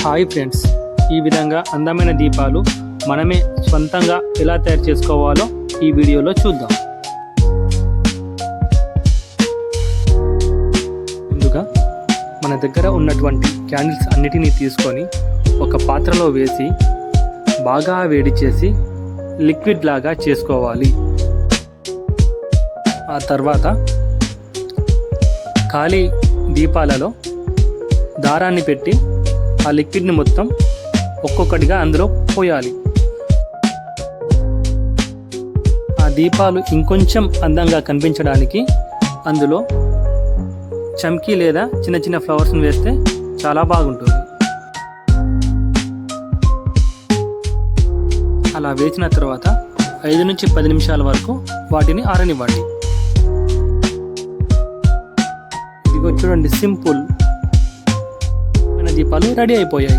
Hi friends, ఈ విధంగా అందమైన దీపాలు మనమే స్వంతంగా ఎలా తయారు చేసుకోవాలో ఈ వీడియోలో చూద్దాం. ముందుగా మన దగ్గర ఉన్నటువంటి క్యాండిల్స్ అన్నిటినీ తీసుకొని ఒక పాత్రలో వేసి బాగా వేడి చేసి లిక్విడ్ లాగా చేసుకోవాలి. ఆ తర్వాత ఖాళీ దీపాలలో దారాన్ని పెట్టి ఆ లిక్విడ్ని మొత్తం ఒక్కొక్కటిగా అందులో పోయాలి. ఆ దీపాలు ఇంకొంచెం అందంగా కనిపించడానికి అందులో చమ్కీ లేదా చిన్న చిన్న ఫ్లవర్స్ని వేస్తే చాలా బాగుంటుంది. అలా వేసిన తర్వాత 5 నుంచి 10 నిమిషాల వరకు వాటిని ఆరనివ్వండి. ఇదిగో చూడండి, సింపుల్ దీపాలు రెడీ అయిపోయాయి.